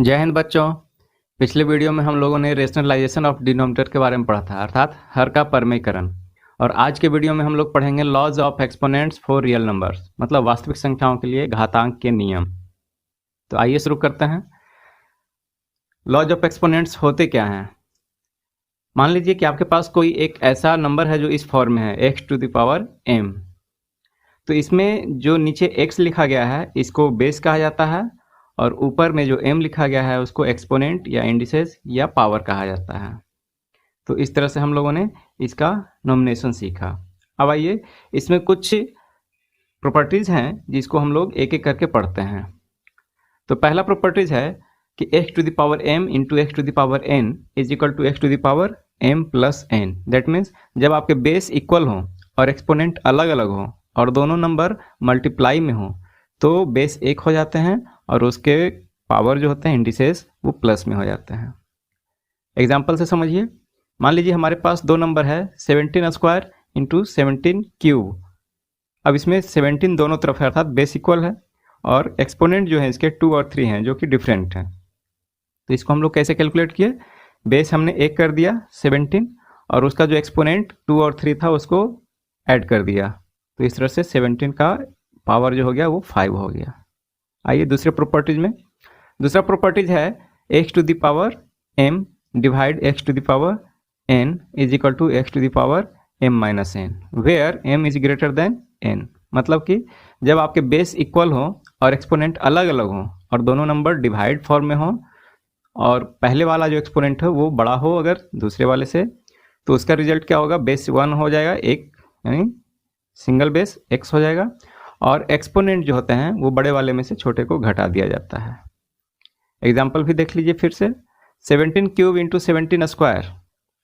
जय हिंद बच्चों। पिछले वीडियो में हम लोगों ने रेशनलाइजेशन ऑफ डिनोमिनेटर के बारे में पढ़ा था, अर्थात हर का परमेयकरण। और आज के वीडियो में हम लोग पढ़ेंगे laws of exponents for real numbers, मतलब वास्तविक संख्याओं के लिए घातांक के नियम। तो आइए शुरू करते हैं। लॉज ऑफ एक्सपोनेंट्स होते क्या हैं? मान लीजिए कि आपके पास कोई एक ऐसा नंबर है जो इस फॉर्म में है x to the power m। तो इसमें जो नीचे x लिखा गया है इसको बेस कहा जाता है, और ऊपर में जो m लिखा गया है उसको एक्सपोनेंट या इंडिसेस या पावर कहा जाता है। तो इस तरह से हम लोगों ने इसका नोमिनेशन सीखा। अब आइए, इसमें कुछ प्रॉपर्टीज हैं जिसको हम लोग एक एक करके पढ़ते हैं। तो पहला प्रॉपर्टीज है कि x to the power m into X to the power n is equal to x to the power m plus n। That means जब आपके बेस इक्वल हो और एक्सपोनेंट अलग अलग हो और दोनों नंबर मल्टीप्लाई में हो तो बेस एक हो जाते हैं और उसके पावर जो होते हैं इंडिसेस वो प्लस में हो जाते हैं। एग्जाम्पल से समझिए। मान लीजिए हमारे पास दो नंबर है 17 स्क्वायर इंटू 17 क्यूब। अब इसमें 17 दोनों तरफ है अर्थात बेस इक्वल है, और एक्सपोनेंट जो है इसके 2 और 3 हैं जो कि डिफरेंट हैं। तो इसको हम लोग कैसे कैलकुलेट किए? बेस हमने एक कर दिया 17 और उसका जो एक्सपोनेंट 2 और 3 था उसको ऐड कर दिया। तो इस तरह से 17 का पावर जो हो गया वो 5 हो गया। आइए दूसरे प्रॉपर्टीज में। दूसरा प्रॉपर्टीज है x to the power m divide x to the power n is equal to x to the power m minus n, where m is greater than n। मतलब कि जब आपके बेस इक्वल हो और exponent अलग अलग हो और दोनों नंबर डिवाइड फॉर्म में हो और पहले वाला जो एक्सपोनेंट है वो बड़ा हो अगर दूसरे वाले से, तो उसका रिजल्ट क्या होगा? बेस 1 हो जाएगा, एक यानी सिंगल बेस x हो जाएगा, और एक्सपोनेंट जो होते हैं वो बड़े वाले में से छोटे को घटा दिया जाता है। एग्जाम्पल भी देख लीजिए फिर से। 17 क्यूब इंटू 17 स्क्वायर।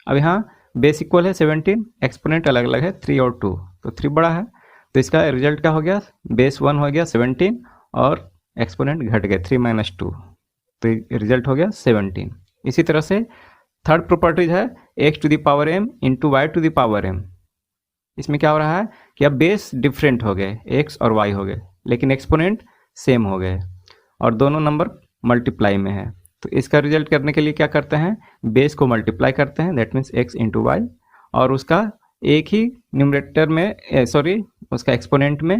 अब यहाँ बेस इक्वल है 17, एक्सपोनेंट अलग अलग है 3 और 2, तो 3 बड़ा है, तो इसका रिजल्ट क्या हो गया? बेस 1 हो गया 17 और एक्सपोनेंट घट गए 3 माइनस 2, तो रिजल्ट हो गया 17। इसी तरह से थर्ड प्रॉपर्टीज है x to the power m into Y to the power m। इसमें क्या हो रहा है कि अब बेस डिफरेंट हो गए, x और y हो गए, लेकिन एक्सपोनेंट सेम हो गए और दोनों नंबर मल्टीप्लाई में है। तो इसका रिजल्ट करने के लिए क्या करते हैं? बेस को मल्टीप्लाई करते हैं, that means x into Y, और उसका एक ही न्यूमरेटर में उसका एक्सपोनेंट में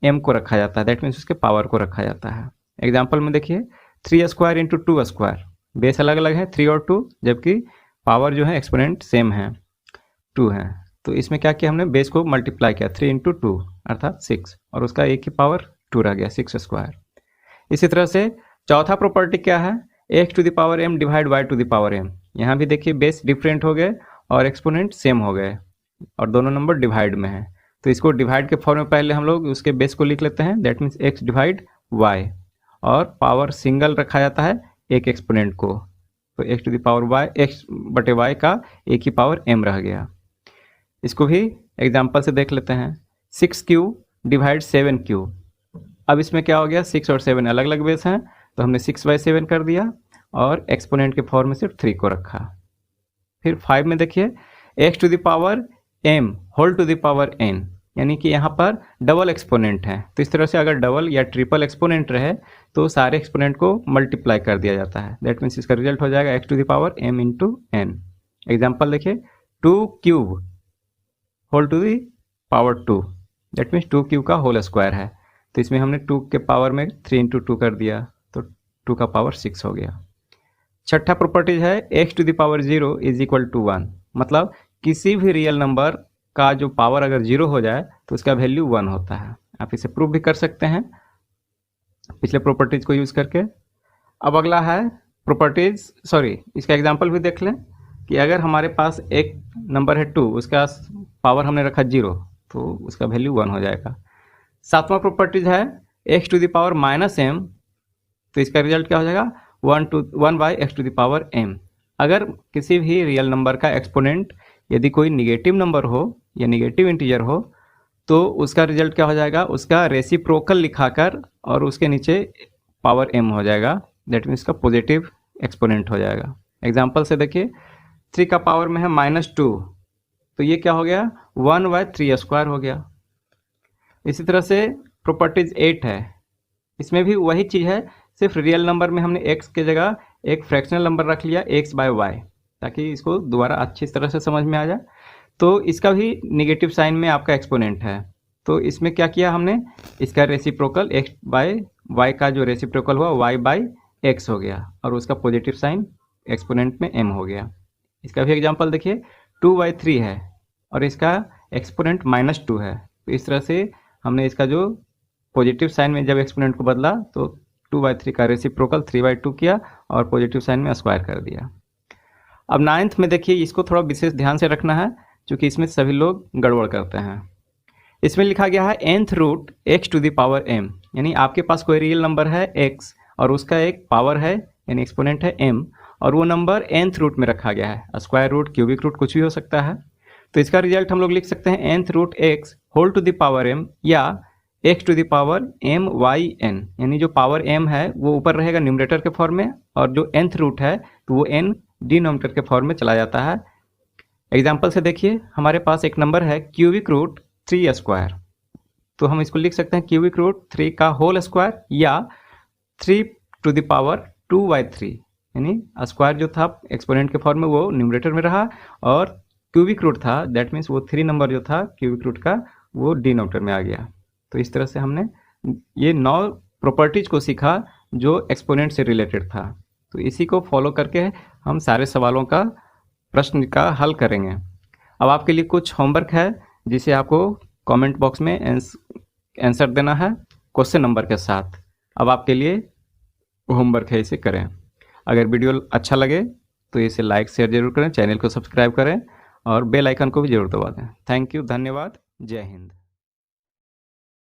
m को रखा जाता है, दैट मीन्स उसके पावर को रखा जाता है। एग्जाम्पल में देखिए 3 स्क्वायर इंटू 2 स्क्वायर। बेस अलग अलग है 3 और 2, जबकि पावर जो है एक्सपोनेंट सेम है 2 है। तो इसमें क्या किया हमने? बेस को मल्टीप्लाई किया 3 इंटू 2 अर्थात 6, और उसका एक ही पावर 2 रह गया 6 स्क्वायर। इसी तरह से चौथा प्रॉपर्टी क्या है? x to the power m divide y to the power m। यहाँ भी देखिए बेस डिफरेंट हो गए और एक्सपोनेंट सेम हो गए और दोनों नंबर डिवाइड में है। तो इसको डिवाइड के फॉर्म में पहले हम लोग उसके बेस को लिख लेते हैं, that means x divide y, और पावर सिंगल रखा जाता है एक एक्सपोनेंट को, तो x to the power y x बटे y का एक ही पावर m रह गया। इसको भी एग्जाम्पल से देख लेते हैं। 6 क्यूब डिवाइड 7 क्यूब। अब इसमें क्या हो गया? 6 और 7 अलग अलग बेस हैं, तो हमने 6/7 कर दिया और एक्सपोनेंट के फॉर्म में सिर्फ 3 को रखा। फिर 5 में देखिए x to the power m whole to the power n, यानी कि यहाँ पर डबल एक्सपोनेंट है। तो इस तरह से अगर डबल या ट्रिपल एक्सपोनेंट रहे तो सारे एक्सपोनेंट को मल्टीप्लाई कर दिया जाता है, दैट मीन्स इसका रिजल्ट हो जाएगा x to the power m into n। Example देखिए 2 cube whole to the power 2, that means 2 cube का होल स्क्वायर है, तो इसमें हमने 2 के पावर में 3 इंटू 2 कर दिया, तो 2 का पावर 6 हो गया। छठा प्रॉपर्टीज है x to the power 0 is equal to 1। मतलब किसी भी रियल नंबर का जो पावर अगर 0 हो जाए तो उसका वैल्यू 1 होता है। आप इसे प्रूव भी कर सकते हैं पिछले प्रॉपर्टीज को यूज करके। अब अगला है प्रॉपर्टीज, इसका एग्जाम्पल भी देख लें कि अगर हमारे पास एक नंबर है 2, उसका पावर हमने रखा 0, तो उसका वैल्यू 1 हो जाएगा। सातवां प्रॉपर्टीज है x to the power minus m, तो इसका रिजल्ट क्या हो जाएगा? 1 by X to the power m। अगर किसी भी रियल नंबर का एक्सपोनेंट यदि कोई निगेटिव नंबर हो या निगेटिव इंटीजर हो तो उसका रिजल्ट क्या हो जाएगा? उसका रेसिप्रोकल लिखाकर और उसके नीचे पावर m हो जाएगा, दैट मीन्स का पॉजिटिव एक्सपोनेंट हो जाएगा। एग्जाम्पल से देखिए 3 का पावर में है -2, तो ये क्या हो गया? 1/3 स्क्वायर हो गया। इसी तरह से प्रॉपर्टीज 8 है, इसमें भी वही चीज़ है, सिर्फ रियल नंबर में हमने x के जगह एक फ्रैक्शनल नंबर रख लिया x/y, ताकि इसको दोबारा अच्छी तरह से समझ में आ जाए। तो इसका भी निगेटिव साइन में आपका एक्सपोनेंट है, तो इसमें क्या किया हमने, इसका रेसिप्रोकल x/y का जो रेसिप्रोकल हुआ y/x हो गया, और उसका पॉजिटिव साइन एक्सपोनेंट में m हो गया। इसका भी एग्जांपल देखिए, 2/3 है और इसका एक्सपोनेंट -2 है, तो इस तरह से हमने इसका जो पॉजिटिव साइन में जब एक्सपोनेंट को बदला तो 2/3 का रेसिप्रोकल 3/2 किया और पॉजिटिव साइन में स्क्वायर कर दिया। अब 9th में देखिए, इसको थोड़ा विशेष ध्यान से रखना है, क्योंकि इसमें सभी लोग गड़बड़ करते हैं। इसमें लिखा गया है nth रूट x⁻m, यानी आपके पास कोई रियल नंबर है x और उसका एक पावर है यानी एक्सपोनेंट है m, और वो नंबर nth रूट में रखा गया है। स्क्वायर रूट, क्यूबिक रूट, कुछ भी हो सकता है। तो इसका रिजल्ट हम लोग लिख सकते हैं nth root x whole to the power m या x to the power m/n, यानी जो पावर m है वो ऊपर रहेगा न्यूमरेटर के फॉर्म में, और जो nth रूट है तो वो n डिनोमिनेटर के फॉर्म में चला जाता है। एग्जाम्पल से देखिए, हमारे पास एक नंबर है क्यूबिक रूट 3², तो हम इसको लिख सकते हैं क्यूबिक रूट 3 का होल स्क्वायर या 3 टू द पावर 2/3, यानी स्क्वायर जो था एक्सपोनेंट के फॉर्म में वो न्यूमरेटर में रहा, और क्यूबिक रूट था, दैट मीन्स वो 3 नंबर जो था क्यूबिक रूट का वो डिनोमिनेटर में आ गया। तो इस तरह से हमने ये 9 प्रॉपर्टीज को सीखा जो एक्सपोनेंट से रिलेटेड था। तो इसी को फॉलो करके हम सारे सवालों का प्रश्न का हल करेंगे। अब आपके लिए कुछ होमवर्क है, जिसे आपको कमेंट बॉक्स में आंसर देना है क्वेश्चन नंबर के साथ। अब आपके लिए होमवर्क है, इसे करें। अगर वीडियो अच्छा लगे तो इसे लाइक शेयर जरूर करें, चैनल को सब्सक्राइब करें और बेल आइकन को भी जरूर दबा दें। थैंक यू, धन्यवाद, जय हिंद।